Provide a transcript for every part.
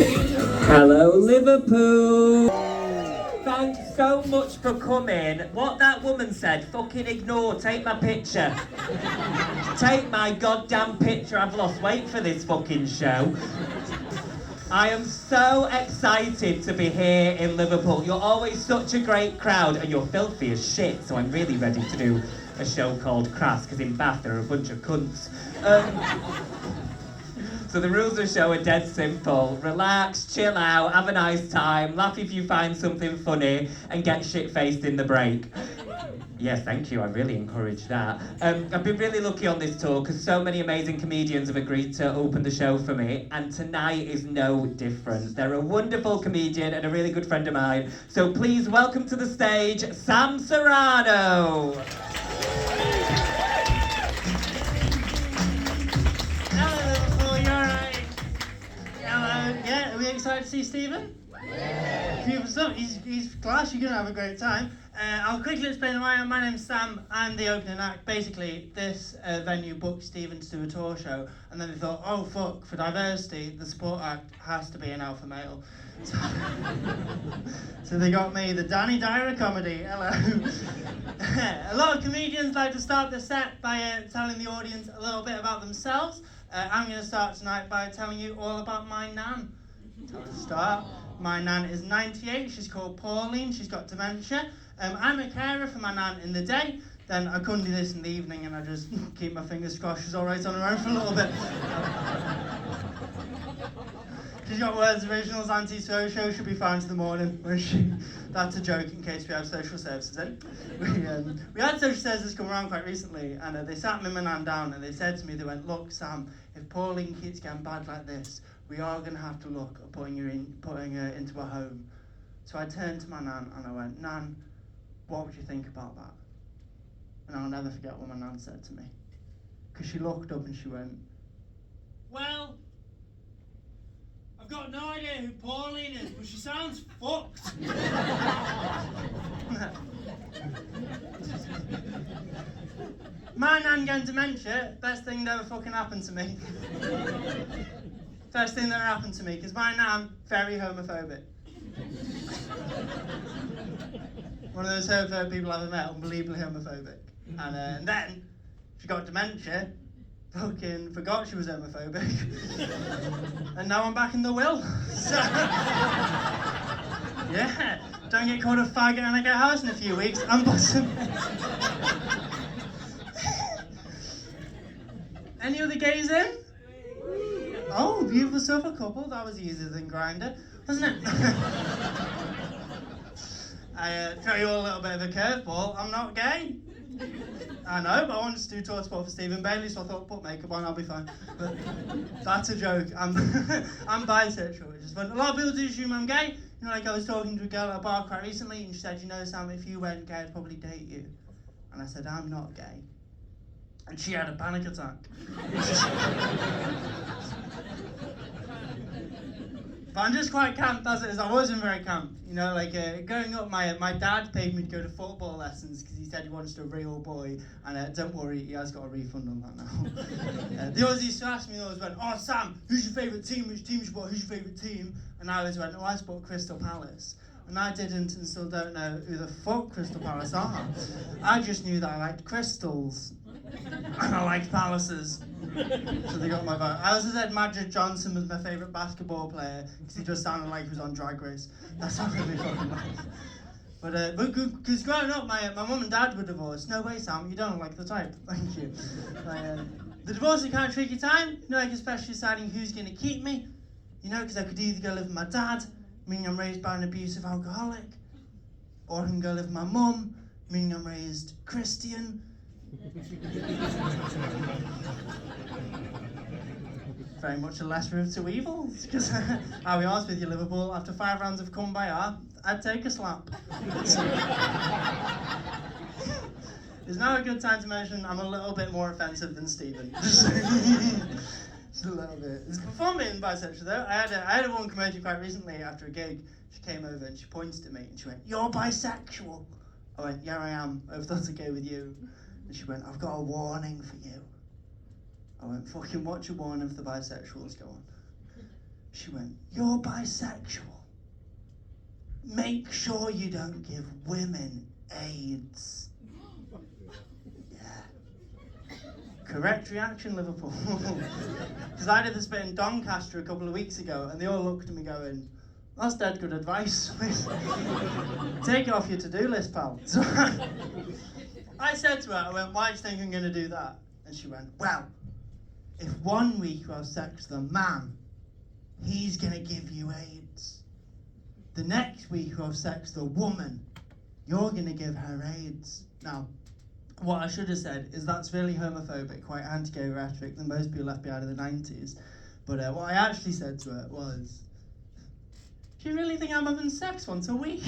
Hello, Liverpool! Thanks so much for coming. What that woman said, fucking ignore, take my picture. Take my goddamn picture, I've lost weight for this fucking show. I am so excited to be here in Liverpool. You're always such a great crowd and you're filthy as shit, so I'm really ready to do a show called Crass, because in Bath there are a bunch of cunts. So the rules of the show are dead simple. Relax, chill out, have a nice time, laugh if you find something funny, and get shit-faced in the break. Yes, thank you, I really encourage that. I've been really lucky on this tour because so many amazing comedians have agreed to open the show for me, and tonight is no different. They're a wonderful comedian and a really good friend of mine, so please welcome to the stage, Sam Serrano. Yeah, are we excited to see Stephen? Yeah. Beautiful stuff. He's class. You're going to have a great time. I'll quickly explain why. My name's Sam. I'm the opening act. Basically, this venue booked Stephen to do a tour show, and then they thought, oh fuck, for diversity, the support act has to be an alpha male. So they got me, the Danny Dyer comedy. Hello. A lot of comedians like to start the set by telling the audience a little bit about themselves. I'm going to start tonight by telling you all about my nan. To start, my nan is 98, she's called Pauline, she's got dementia. I'm a carer for my nan in the day, then I couldn't do this in the evening and I just keep my fingers crossed she's alright on her own for a little bit. She's got words originals, anti-social, she'll be fine to the morning. That's a joke in case we have social services in. We had social services come around quite recently and they sat me and my nan down and they said to me, they went, look Sam, if Pauline keeps getting bad like this, we are going to have to look at putting her into a home. So I turned to my nan and I went, Nan, what would you think about that? And I'll never forget what my nan said to me. Because she looked up and she went, well, I've got no idea who Pauline is, but she sounds fucked. My nan getting dementia, best thing that ever fucking happened to me. Best thing that ever happened to me, because my nan, very homophobic. One of those homophobic people I've ever met, unbelievably homophobic. And then she got dementia, fucking forgot she was homophobic. And now I'm back in the will. So, yeah, don't get called a faggot and I get a house in a few weeks. I'm busting. Any other gays in? Oh, beautiful sofa couple. That was easier than Grindr, wasn't it? I throw you all a little bit of a curveball. I'm not gay. I know, but I wanted to do tour support for Stephen Bailey, so I thought, put makeup on, I'll be fine. But that's a joke. I'm bisexual, which is fun. A lot of people do assume I'm gay. You know, like I was talking to a girl at a bar quite recently, and she said, you know, Sam, if you weren't gay, I'd probably date you. And I said, I'm not gay. And she had a panic attack. But I'm just quite camp as it is. I wasn't very camp. You know, like growing up, my dad paid me to go to football lessons because he said he wanted a real boy. And don't worry, he has got a refund on that now. The others used to ask me, always went, oh Sam, who's your favourite team? Which team you support? Who's your favourite team? And I always went, oh, I support Crystal Palace. And I didn't and still don't know who the fuck Crystal Palace are. I just knew that I liked crystals. And I liked palaces. So they got my vote. I also said Magic Johnson was my favourite basketball player because he just sounded like he was on Drag Race. That's not really fucking nice. But because growing up, my mum and dad were divorced. No way, Sam, you don't like the type. Thank you. The divorce is kind of tricky time, you know, like especially deciding who's going to keep me. You know, because I could either go live with my dad, meaning I'm raised by an abusive alcoholic, or I can go live with my mum, meaning I'm raised Christian. Very much a lesser of two evils, because I'll be honest with you, Liverpool, after 5 rounds of Kumbaya, I'd take a slap. It's now a good time to mention I'm a little bit more offensive than Stephen. Just a little bit. Before being bisexual though, I had a woman come over quite recently after a gig. She came over and she pointed at me and she went, "You're bisexual." I went, "Yeah, I am. I hope that's okay with you." And she went, "I've got a warning for you." I went, "Fucking what's your warning for the bisexuals? Go on." She went, "You're bisexual. Make sure you don't give women AIDS." Yeah. Correct reaction, Liverpool. Because I did the spit in Doncaster a couple of weeks ago, and they all looked at me going, "That's dead good advice. Take it off your to-do list, pal." So I said to her, I went, "Why do you think I'm going to do that?" And she went, "Well, if 1 week you have sex with a man, he's going to give you AIDS. The next week you have sex with a woman, you're going to give her AIDS." Now, what I should have said is that's really homophobic, quite anti-gay rhetoric that most people left behind in the 90s. But what I actually said to her was, "Do you really think I'm having sex once a week?"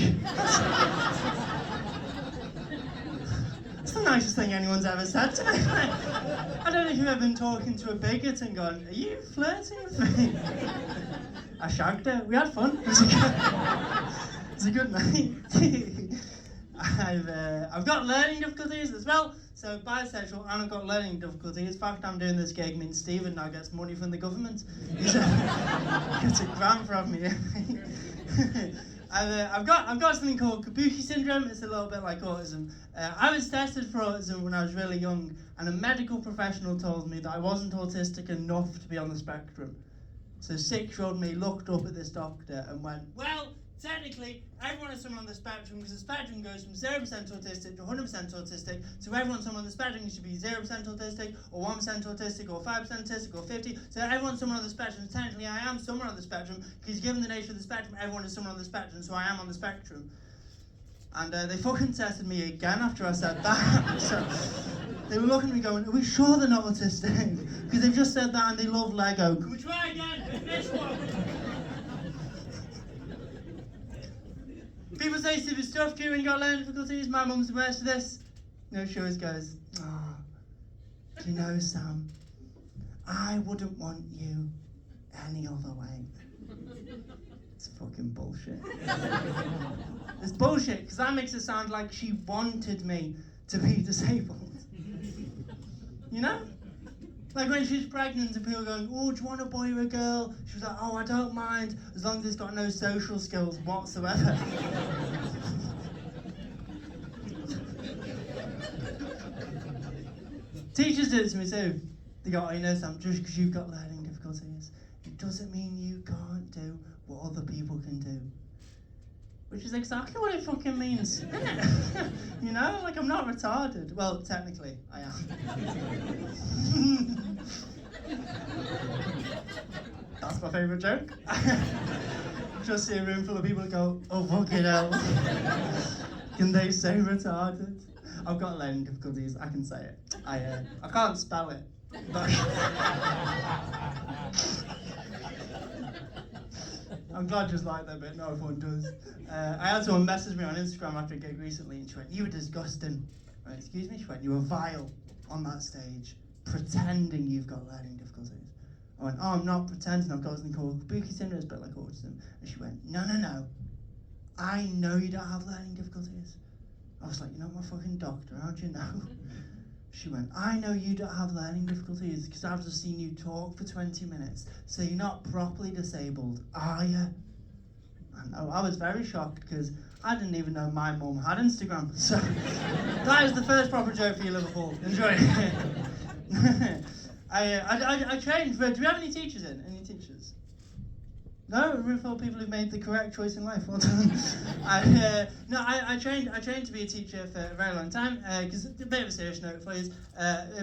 It's the nicest thing anyone's ever said to me. I don't know if you've ever been talking to a bigot and gone, "Are you flirting with me?" I shagged her. We had fun. It was a good night. I've got learning difficulties as well. So bisexual, and I've got learning difficulties. The fact I'm doing this gig means Stephen now gets money from the government. Gets a grant for having me here. I've got something called Kabuki syndrome. It's a little bit like autism. I was tested for autism when I was really young, and a medical professional told me that I wasn't autistic enough to be on the spectrum. So 6-year-old me looked up at this doctor and went, "Well, technically, everyone is someone on the spectrum, because the spectrum goes from 0% autistic to 100% autistic, so everyone's someone on the spectrum should be 0% autistic, or 1% autistic, or 5% autistic, or 50, so everyone's someone on the spectrum. Technically, I am someone on the spectrum, because given the nature of the spectrum, everyone is someone on the spectrum, so I am on the spectrum." And they fucking tested me again after I said that. So they were looking at me going, "Are we sure they're not autistic? Because they've just said that and they love Lego. Can we try again with this one?" People say stupid stuff to you when you got learning difficulties. My mum's the worst for this. She always goes, "Oh, do you know, Sam, I wouldn't want you any other way." It's fucking bullshit. It's bullshit, because that makes it sound like she wanted me to be disabled. You know? Like when she's pregnant and people are going, "Oh, do you want a boy or a girl?" She was like, "Oh, I don't mind, as long as it's got no social skills whatsoever." Teachers do it to me too. They go, "Oh, you know, Sam, just because you've got learning difficulties, it doesn't mean you can't do what other people can do." Which is exactly what it fucking means, isn't it? You know, like I'm not retarded. Well, technically, I am. That's my favourite joke. Just see a room full of people go, "Oh, fucking hell." Can they say retarded? I've got learning difficulties, I can say it. I can't spell it. But I'm glad you like that bit, not everyone does. I had someone message me on Instagram after a gig recently, and she went, "You were disgusting." I went, "Excuse me?" She went, "You were vile on that stage, pretending you've got learning difficulties." I went, "Oh, I'm not pretending, I've got something called Kabuki syndrome, it's a bit like autism." And she went, No, I know you don't have learning difficulties." I was like, "You're not my fucking doctor, how do you know?" She went, "I know you don't have learning difficulties because I've just seen you talk for 20 minutes, so you're not properly disabled, are you?" And I was very shocked because I didn't even know my mum had Instagram. So that is the first proper joke for you, Liverpool. Enjoy it. I trained for, do we have any teachers in? Any teachers? No, room full of people who've made the correct choice in life. Well done. I trained to be a teacher for a very long time. Because a bit of a serious note for you.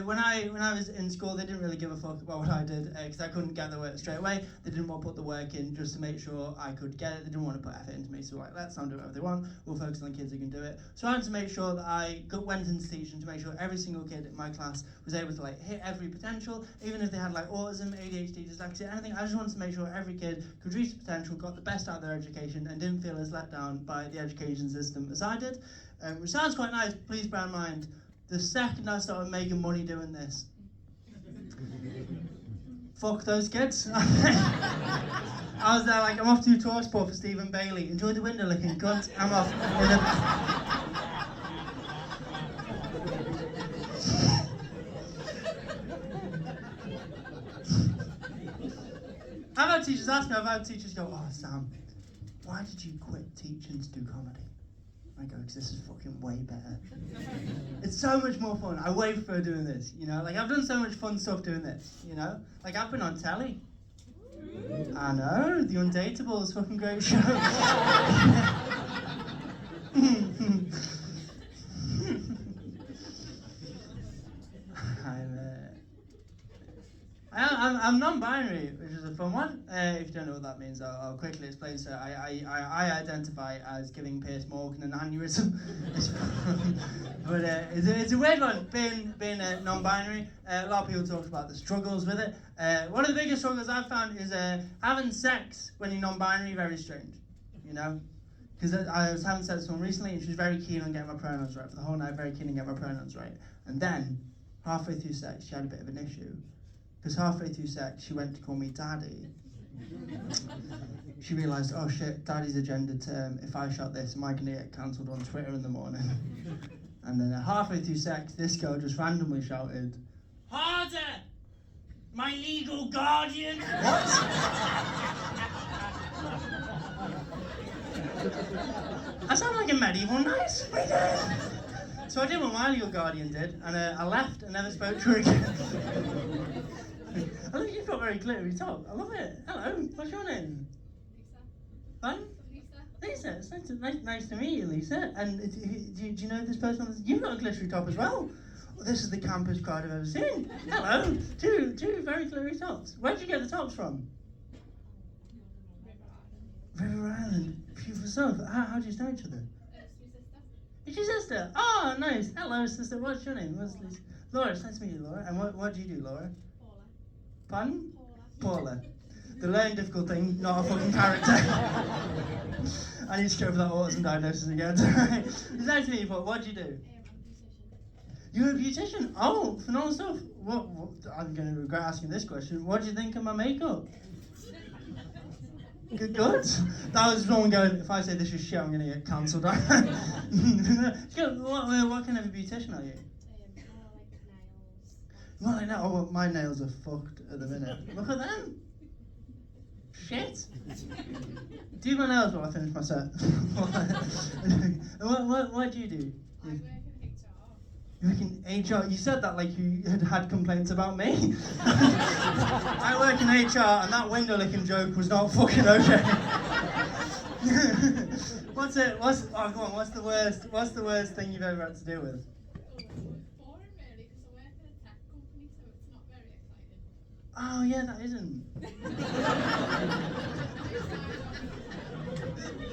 When I was in school, they didn't really give a fuck about what I did because I couldn't get the work straight away. They didn't want to put the work in just to make sure I could get it. They didn't want to put effort into me. So like, let them do whatever they want. We'll focus on the kids who can do it. So I had to make sure that I went into teaching to make sure every single kid in my class was able to like hit every potential, even if they had like autism, ADHD, dyslexia, anything. I just wanted to make sure every kid could reach potential, got the best out of their education, and didn't feel as let down by the education system as I did. Which sounds quite nice, please bear in mind, the second I started making money doing this, fuck those kids. I was there like, "I'm off to do tour sport for Stephen Bailey. Enjoy the window licking, cunt. I'm off." I've had had teachers ask me, I've had teachers go, oh, Sam, why did you quit teaching to do comedy? I go, because this is fucking way better. It's so much more fun. I way prefer doing this, you know? Like, I've done so much fun stuff doing this, you know? Like, I've been on telly. I know, The Undateable is a fucking great show. I'm non-binary, which is a fun one. If you don't know what that means, I'll quickly explain. So I identify as giving Piers Morgan an aneurysm. But it's a weird one, being non-binary. A lot of people talk about the struggles with it. One of the biggest struggles I've found is having sex when you're non-binary, very strange, you know? Because I was having sex with someone recently and she was very keen on getting my pronouns right. For the whole night, very keen on getting my pronouns right. And then, halfway through sex, she had a bit of an issue. Because halfway through sex, she went to call me daddy. She realised, oh shit, daddy's a gendered term. If I shout this, am I going to get cancelled on Twitter in the morning? And then halfway through sex, this girl just randomly shouted, harder! My legal guardian! What? I sound like a medieval knight. So I did what my legal guardian did, and I left and never spoke to her again. I think you've got very glittery top. I love it. Hello, what's your name? Lisa. Fun? Lisa. It's nice to meet you, Lisa. And do you know this person? You've got a glittery top as well. Well, this is the campus crowd I've ever seen. Hello, two very glittery tops. Where'd you get the tops from? River Island. Beautiful stuff. How do you know each other? It's your sister. Oh, nice. Hello, sister. What's your name? What's Lisa? Laura. It's nice to meet you, Laura. And what do you do, Laura? Pardon? Paula. The learning difficult thing, not a fucking character. I need to go for that autism diagnosis again. It's nice to meet you, Paula. What do you do? You're a beautician? Oh, phenomenal stuff. What, I'm going to regret asking this question. What do you think of my makeup? Good. That was someone going, if I say this is shit, I'm going to get cancelled. What kind of a beautician are you? Well, I know. Oh, well, my nails are fucked at the minute. Look at them. Shit. Do my nails while I finish my set. What do you do? I work in HR. You work in HR? You said that like you had complaints about me. I work in HR, and that window licking joke was not fucking okay. What's the worst thing you've ever had to deal with? Boring really, because I work in a tech company, so it's not very exciting. Oh yeah, that isn't.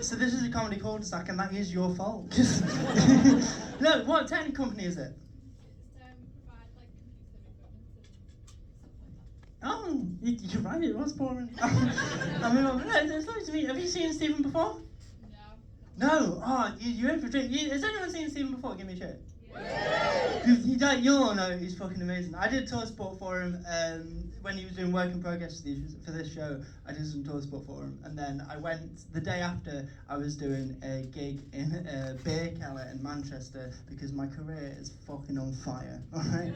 So this is a comedy cul-de-sac, and that is your fault. No, what tech company is it? It's provide like computer equipment and stuff like that. Oh, you're right, it was boring. I mean, it's nice to meet you. Have you seen Stephen before? No. No? Oh, you're in for a treat. Has anyone seen Stephen before? Give me a shit. You'll all know he's fucking amazing. I did tour support for him when he was doing work in progress for this show. I did some tour support for him, and then I went the day after. I was doing a gig in a beer cellar in Manchester because my career is fucking on fire. All right,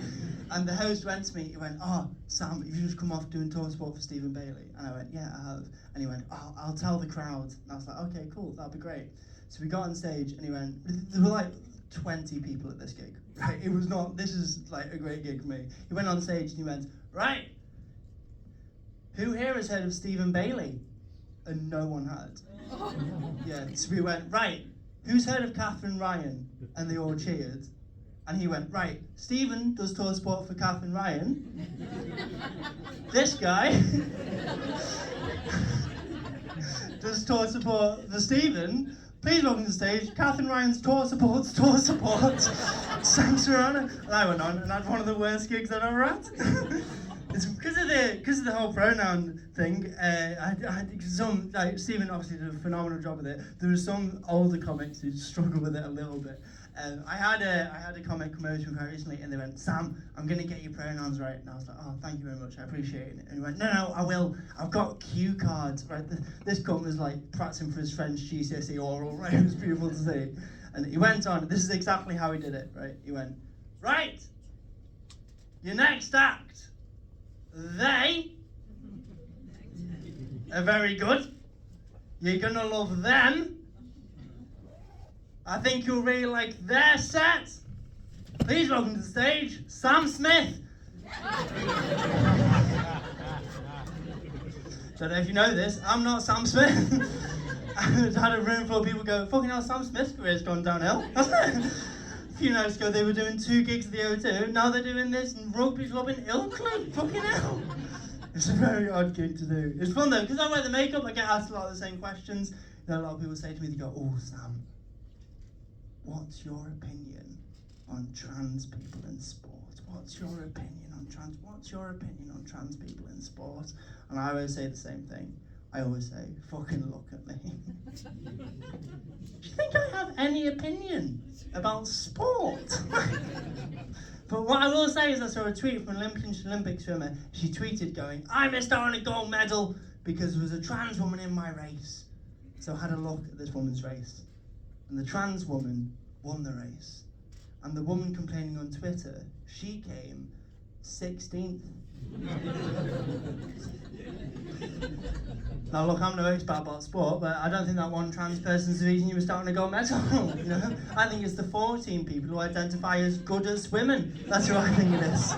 and the host went to me. He went, "Oh, Sam, have you just come off doing tour support for Stephen Bailey?" And I went, "Yeah, I have." And he went, "Oh, I'll tell the crowd." And I was like, "Okay, cool, that'd be great." So we got on stage, and he went, there were like 20 people at this gig, right? It was not, this is like a great gig for me. He went on stage and he went, right, who here has heard of Stephen Bailey? And no one had. Yeah, so we went, right, who's heard of Catherine Ryan? And they all cheered. And he went, right, Stephen does tour support for Catherine Ryan. This guy does tour support for Stephen. Please welcome to the stage, Catherine Ryan's tour support, Sam Serrano. And I went on and had one of the worst gigs I've ever had. It's because of the whole pronoun thing. I some like Stephen obviously did a phenomenal job with it. There were some older comics who struggled with it a little bit. I had a comic come over to me quite recently, and they went, "Sam, I'm gonna get your pronouns right." And I was like, "Oh, thank you very much, I appreciate it." And he went, "No, I will. I've got cue cards, right?" This cunt was like practicing for his French GCSE oral, right? It was beautiful to see. And he went on. This is exactly how he did it, right? He went, "Right, your next act, they." They're very good. You're gonna love them. I think you'll really like their set. Please welcome to the stage, Sam Smith. Don't know if you know this, I'm not Sam Smith. I had a room full of people go, fucking hell, Sam Smith's career's gone downhill, hasn't it? A few nights ago they were doing 2 gigs at the O2, now they're doing this rugby club in Ilkley, fucking hell. It's a very odd gig to do. It's fun though, because I wear the makeup, I get asked a lot of the same questions. You know, a lot of people say to me, they go, oh Sam, what's your opinion on trans people in sport? What's your opinion on trans people in sport? And I always say the same thing. I always say, fucking look at me. Do you think I have any opinion about sport? But what I will say is I saw a tweet from an Olympic swimmer. She tweeted going, I missed out on a gold medal because there was a trans woman in my race. So I had a look at this woman's race. And the trans woman won the race. And the woman complaining on Twitter, she came 16th. Now look, I'm no expert about sport, but I don't think that one trans person's the reason you were starting a gold medal. You know? I think it's the 14 people who identify as good at swimming. That's who I think it is.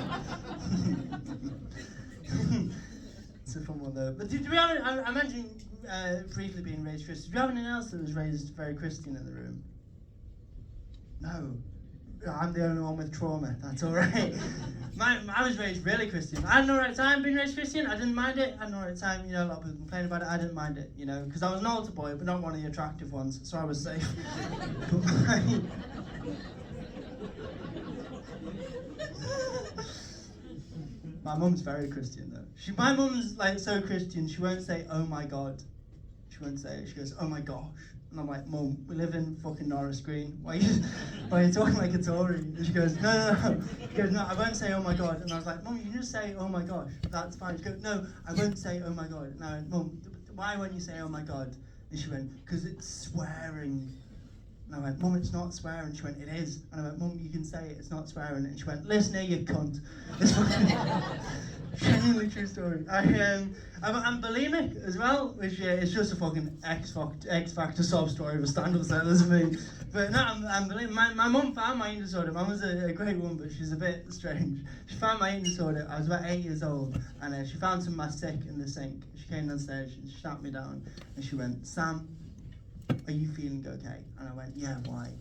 It's a fun one though. But did we have, I mentioned briefly being raised Christian. Did you have anyone else that was raised very Christian in the room? No. I'm the only one with trauma, that's alright. I was raised really Christian. I had an alright time being raised Christian, I didn't mind it. I had an alright time, you know, a lot of people complain about it, I didn't mind it, you know, because I was an altar boy, but not one of the attractive ones, so I was safe. My mum's very Christian though. My mum's like so Christian, she won't say, oh my God. She won't say it, she goes, oh my gosh. And I'm like, Mum, we live in fucking Norris Green. Why are you talking like a Tory? And she goes, no. She goes, no, I won't say, oh my God. And I was like, Mum, you can just say, oh my gosh. That's fine. She goes, no, I won't say, oh my God. And I went, Mum, why won't you say, oh my God? And she went, because it's swearing. And I went, Mum, it's not swearing. She went, it is. And I went, Mum, you can say it, it's not swearing. And she went, listen here, you cunt. It's fucking genuinely true story. I'm bulimic as well, which is just a fucking X Factor sob story of a stand-up set, that's me. But no, I'm bulimic. My mum found my eating disorder. Mum was a great woman, but she's a bit strange. She found my eating disorder. I was about 8 years old, and she found some of my sick in the sink. She came downstairs and she sat me down, and she went, Sam, are you feeling okay? And I went, yeah, why?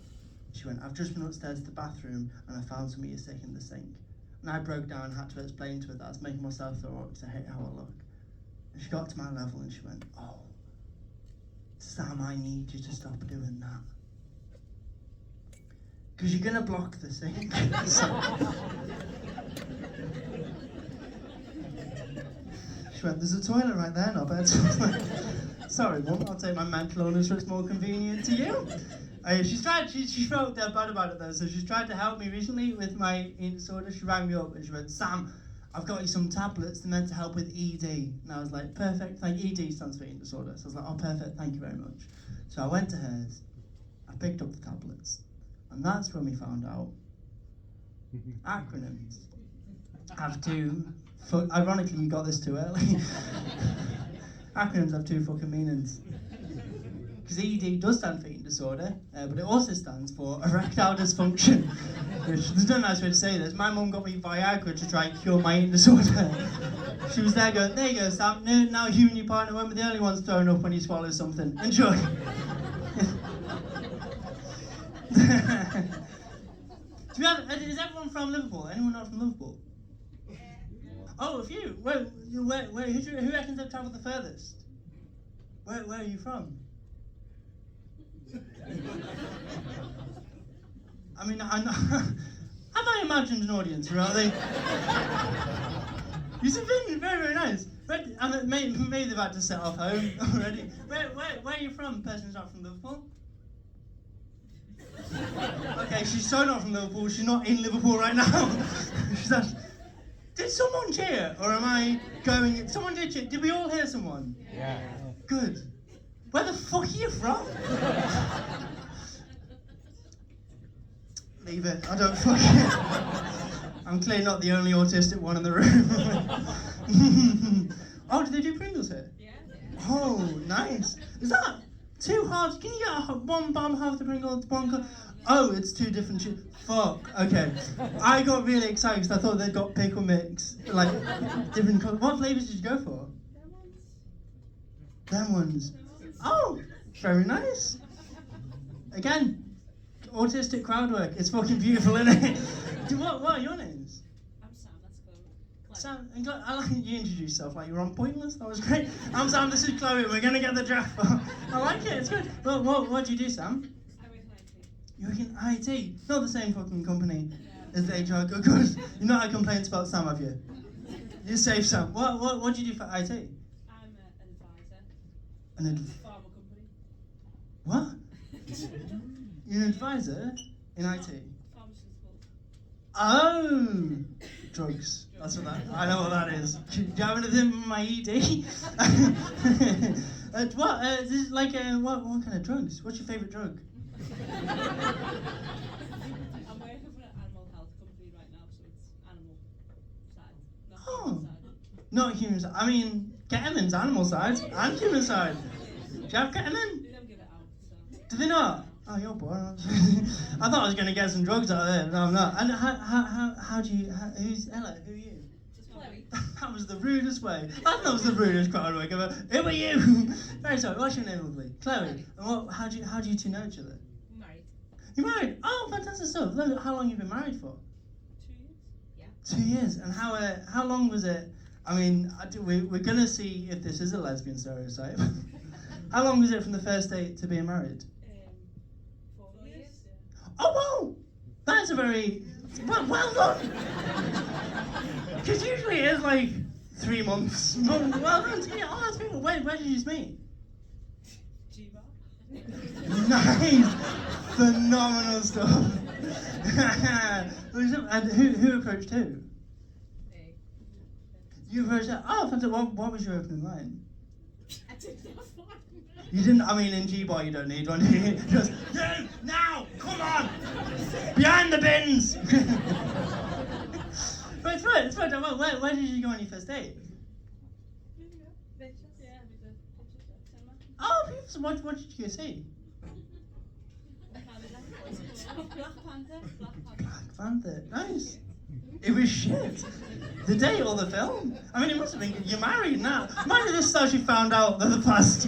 She went, I've just been upstairs to the bathroom, and I found some of your sick in the sink. And I broke down and had to explain to her that I was making myself throw up because I hate how I look. And she got to my level and she went, oh, Sam, I need you to stop doing that. Because you're going to block the sink. She went, there's a toilet right there, not bad. Sorry, Mum, I'll take my mental illness so it's more convenient to you. She felt dead bad about it though, so she's tried to help me recently with my eating disorder. She rang me up and she went, Sam, I've got you some tablets, they're meant to help with ED. And I was like, perfect, ED stands for eating disorder. So I was like, oh perfect, thank you very much. So I went to hers, I picked up the tablets, and that's when we found out acronyms have two, ironically you got this too early. Acronyms have two fucking meanings. Because ED does stand for eating disorder, but it also stands for erectile dysfunction. Which, there's no nice way to say this. My mum got me Viagra to try and cure my eating disorder. She was there going, there you go Sam, now you and your partner won't be the only ones throwing up when you swallow something. Enjoy. Is everyone from Liverpool? Anyone not from Liverpool? Oh, a few. Who reckons they've travelled the furthest? Where are you from? I mean, have I imagined an audience, or are they? You've been very, very nice. Maybe they've had to set off home already. Where are you from? Person who's not from Liverpool? Okay, she's so not from Liverpool, she's not in Liverpool right now. Did someone cheer? Or am I going... Someone did cheer. Did we all hear someone? Yeah. Good. Where the fuck are you from? Leave it. I don't fucking... I'm clearly not the only autistic one in the room. Oh, do they do Pringles here? Yeah. Oh, nice. Is that 2 halves? Can you get one bottom half of the Pringles, one Oh, it's 2 different Fuck. Okay. I got really excited because I thought they'd got pickle mix, like different colours. What flavours did you go for? Them ones. Oh, very nice. Again, autistic crowd work. It's fucking beautiful, isn't it? What are your names? I'm Sam, that's Chloe. Sam, and I like you introduced yourself like you were on Pointless. That was great. I'm Sam. This is Chloe. We're gonna get the draft. I like it. It's good. Well, what do you do, Sam? I work in IT. You work in IT. Not the same fucking company Yeah. as the HR. Good. You're not had complaints about Sam, have you? You're safe, Sam. What do you do for IT? I'm an advisor. An Pharma company. what? You're an advisor in IT. Pharmaceutical. Oh, drugs. That's what that. I know what that is. Do you have anything with my ED? This is like what kind of drugs? What's your favourite drug? I'm working for an animal health company right now, so it's animal side, not Oh. human side. Not human side. I mean, ketamin's animal side and human side. Do you have ketamine? They don't give it out, so. Do they not? Oh, you're boring. I thought I was going to get some drugs out of there. No, I'm not. And how do you? Who's Ella? Who are you? Just Chloe. That was the rudest way. I thought that was the rudest crowd work ever. Who are you? Very sorry. What's your name, lovely? Chloe. And how do you two know each other? I'm married. You're married? Oh, fantastic stuff. Look, how long have you been married for? 2 years? Yeah. 2 years. And how long was it? I mean, we're gonna see if this is a lesbian stereotype. How long was it from the first date to being married? 4 years? Oh wow, that's a very well done. Because usually it is like 3 months. Well done to you. Oh, that's beautiful. Where did you just meet? G-bar? Nice, phenomenal stuff. And who approached who? Me. You approached her. Oh, fantastic. What was your opening line? I didn't have one. You didn't. I mean, in G-bar you don't need one. Just you now. Come on, behind the bins. But it's fun. It's fun. Well, where did you go on your first date? Pictures? Yeah, we did pictures at cinema. Oh, beautiful. What did you go see? Black Panther. Black Panther. Nice. It was shit. The date or the film? I mean, it must have been. You're married now. Imagine this how she found out that the past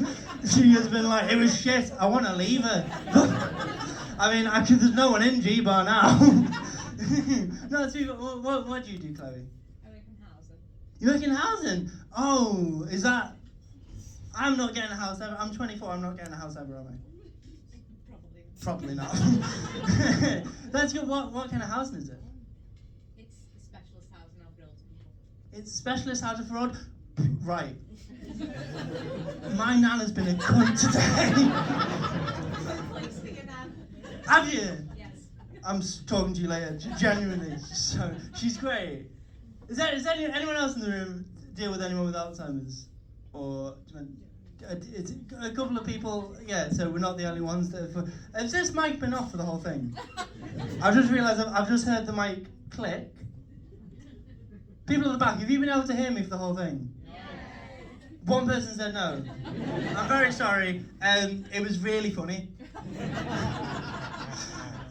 few years have been like, it was shit. I want to leave her. I mean, actually, there's no one in G-bar now. No, it's beautiful. What do you do, Chloe? I work in housing. You work in housing? Oh, is that? I'm not getting a house ever. I'm 24. I'm not getting a house ever, am I? Probably. Probably not. That's good. What kind of housing is it? It's specialist housing I'll build to people. It's specialist housing for odd. Right. My nan has been a cunt today. Thanks for your nan. Have you? Yes. I'm talking to you later. Genuinely. So she's great. Is anyone else in the room deal with anyone with Alzheimer's? Or it's a couple of people? Yeah. So we're not the only ones that have. Has this mic been off for the whole thing? I've just realised I've just heard the mic click. People at the back, have you been able to hear me for the whole thing? One person said no. I'm very sorry. It was really funny.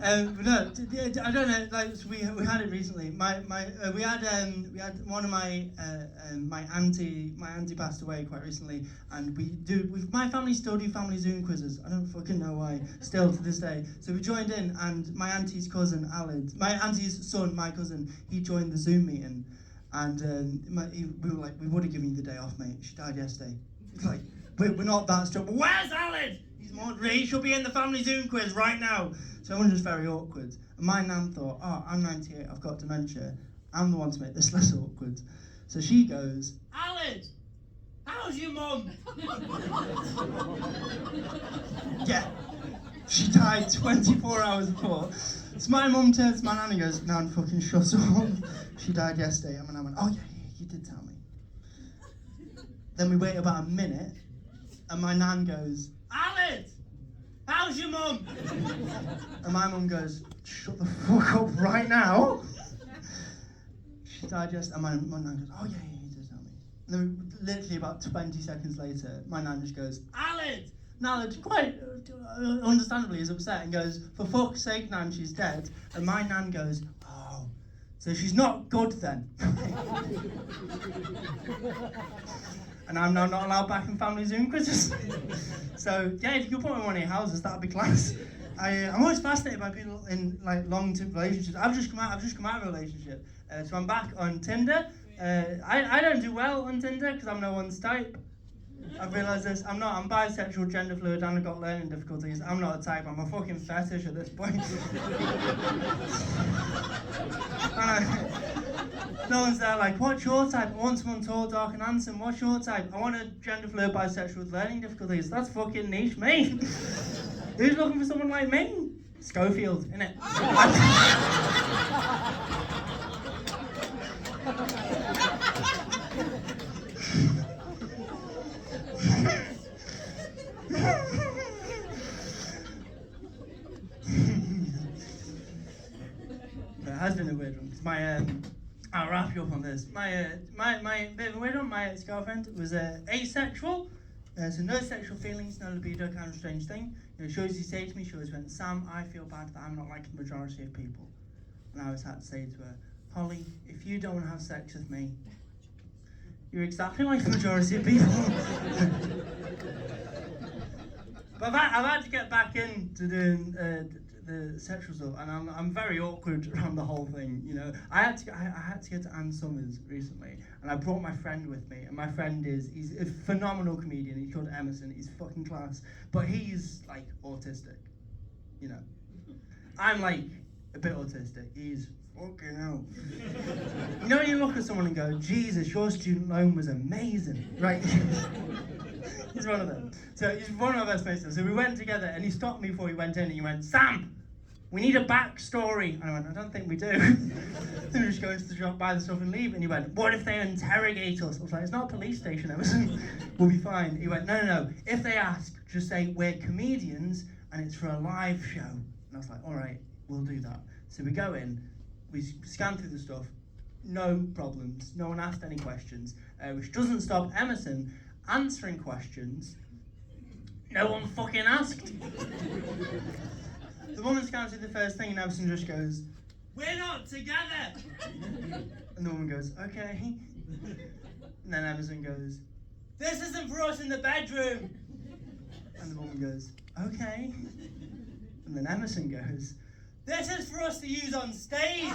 No, I don't know. Like we had it recently. We had one of my auntie passed away quite recently, and my family still do family Zoom quizzes. I don't fucking know why. Still to this day. So we joined in, and my auntie's cousin Alid, my auntie's son, my cousin, he joined the Zoom meeting. And we were like, we would have given you the day off, mate. She died yesterday. It's like, we're not that strong. Where's Alan? He should be in the family Zoom quiz right now. So everyone's just very awkward. And my nan thought, oh, I'm 98, I've got dementia. I'm the one to make this less awkward. So she goes, Alan, how's your mum? Yeah. She died 24 hours before. So my mum turns to my nan and goes, Nan, fucking shut up. She died yesterday. And my nan went, oh yeah, you did tell me. Then we wait about a minute, and my nan goes, Alice, how's your mum? And my mum goes, shut the fuck up right now. She died yesterday. And my nan goes, oh yeah, you did tell me. then literally about 20 seconds later, my nan just goes, Aled! And Aled, quite understandably, is upset and goes, for fuck's sake, Nan, she's dead. And my nan goes, oh, so she's not good then. And I'm now not allowed back in family Zoom quizzes. So yeah, if you put me in one of your houses, that'd be class. I'm always fascinated by people in like long-term relationships. I've just come out of a relationship, so I'm back on Tinder. I don't do well on Tinder because I'm no one's type. I've realised this. I'm bisexual, gender fluid, and I've got learning difficulties. I'm not a type. I'm a fucking fetish at this point. No one's there like, what's your type? I want someone tall, dark, and handsome. What's your type? I want a gender fluid, bisexual with learning difficulties. That's fucking niche, me. Who's looking for someone like me? Schofield, innit? It has been a weird one, because I'll wrap you up on this. My bit of a weird one, my ex-girlfriend was asexual, so no sexual feelings, no libido, kind of strange thing. You know, she always used to say to me, she always went, Sam, I feel bad that I'm not like the majority of people. And I always had to say to her, Holly, if you don't want to have sex with me, you're exactly like the majority of people. But I've had to get back into doing the sexual stuff, and I'm very awkward around the whole thing. You know, I had to go to Ann Summers recently, and I brought my friend with me. And my friend he's a phenomenal comedian. He's called Emerson. He's fucking class, but he's like autistic. You know, I'm like a bit autistic. He's fucking hell. You know, you look at someone and go, Jesus, your student loan was amazing, right? He's one of them. So he's one of my best mates. So we went together, and he stopped me before he went in, and he went, Sam, we need a backstory. And I went, I don't think we do. Then we just go into the shop, buy the stuff, and leave. And he went, what if they interrogate us? I was like, it's not a police station, Emerson. We'll be fine. He went, no. If they ask, just say we're comedians, and it's for a live show. And I was like, all right, we'll do that. So we go in, we scan through the stuff, no problems. No one asked any questions, which doesn't stop Emerson answering questions no one fucking asked. The woman scans through the first thing, and Emerson just goes, we're not together! And the woman goes, okay. And then Emerson goes, this isn't for us in the bedroom! And the woman goes, okay. And then Emerson goes, this is for us to use on stage!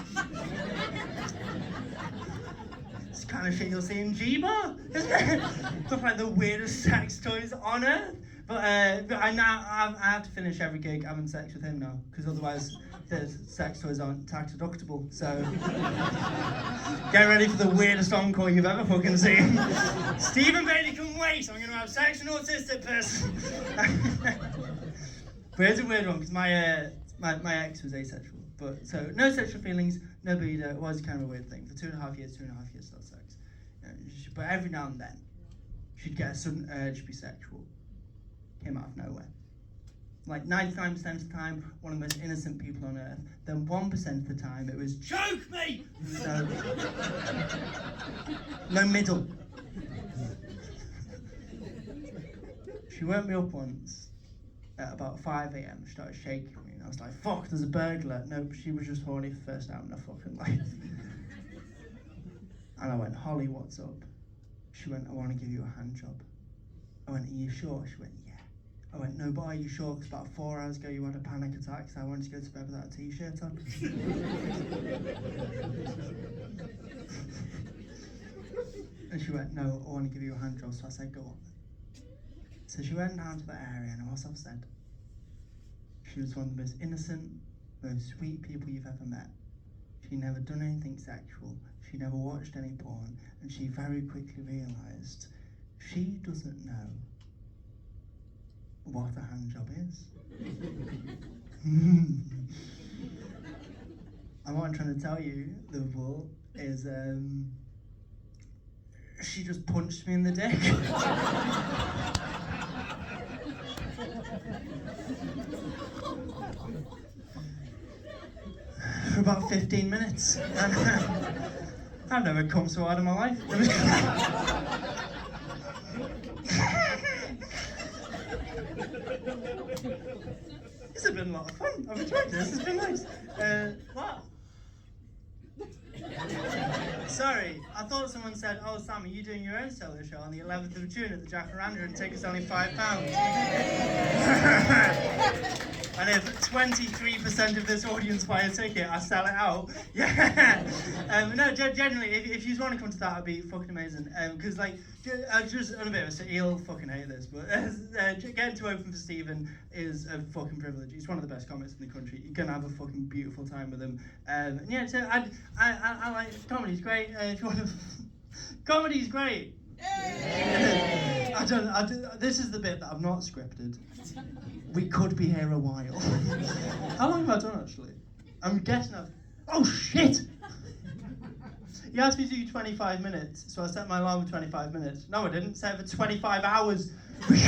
It's kind of shit you'll see in G-Bar, isn't it? Stuff like the weirdest sex toys on earth. But I have to finish every gig having sex with him now, because otherwise the sex toys aren't tax deductible. So get ready for the weirdest encore you've ever fucking seen. Stephen Bailey can wait. I'm going to have sex with an autistic person. But here's a weird one, because my ex was asexual. But so no sexual feelings, no libido. It was kind of a weird thing. For 2.5 years, not sex. But every now and then, she'd get a sudden urge to be sexual. Came out of nowhere. Like 99% of the time, one of the most innocent people on earth. Then 1% of the time, it was choke me. No middle. She woke me up once at about 5 a.m. She started shaking me, and I was like, "Fuck, there's a burglar." Nope, she was just horny for the first time in her fucking life. And I went, "Holly, what's up?" She went, "I want to give you a hand job." I went, "Are you sure?" She went, "Yeah." I went, "No, but are you sure? Because about 4 hours ago you had a panic attack, so I wanted to go to bed without a t-shirt on." And she went, "No, I want to give you a hand job." So I said, "Go on." So she went down to the area, and as I've said, she was one of the most innocent, most sweet people you've ever met. She never done anything sexual. She never watched any porn, and she very quickly realised she doesn't know what a hand job is. And what I'm trying to tell you, Liverpool, is she just punched me in the dick. For about 15 minutes. I've never come so hard in my life. This has been a lot of fun. I've enjoyed this. It's been nice. What? Sorry, I thought someone said, "Oh, Sam, are you doing your own solo show on the 11th of June at the Jacaranda and tickets only £5?" And if 23% of this audience buy a ticket, I sell it out. Yeah. No, generally, if you want to come to that, it'd be fucking amazing. Because just on a bit of a he'll fucking hate this, but getting to open for Stephen is a fucking privilege. He's one of the best comics in the country. You're gonna have a fucking beautiful time with him. Yeah, so I like comedy's great. If you want to, comedy's great. This is the bit that I've not scripted. We could be here a while. How long have I done actually? I'm guessing oh shit! You asked me to do 25 minutes, so I set my alarm for 25 minutes. No, I didn't. Set it for 25 hours. We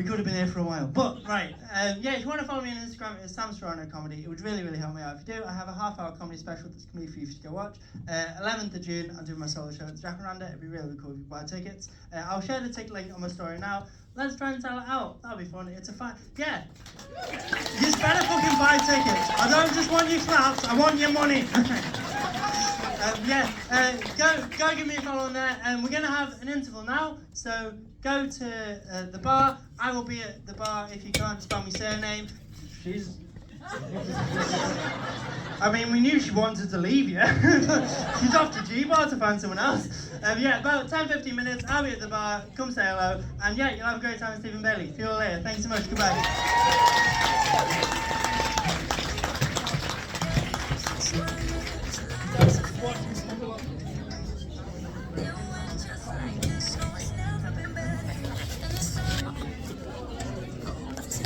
could have been here for a while. But, right, yeah, if you want to follow me on Instagram, it's Sam Serrano Comedy. It would really, really help me out. If you do, I have a half-hour comedy special that's comedy for you to go watch. 11th of June, I'm doing my solo show at the Jacaranda. It'd be really, really cool if you buy tickets. I'll share the ticket link on my story now. Let's try and sell it out. That'll be fun. It's a fun. Yeah. You just better fucking buy tickets. I don't just want your claps. I want your money. Go give me a follow on there. We're going to have an interval now, so go to the bar. I will be at the bar if you can't spell my surname. She's... I mean, we knew she wanted to leave you. She's off to G-Bar to find someone else. About 10-15 minutes, I'll be at the bar. Come say hello. And yeah, you'll have a great time with Stephen Bailey. See you all later. Thanks so much. Goodbye.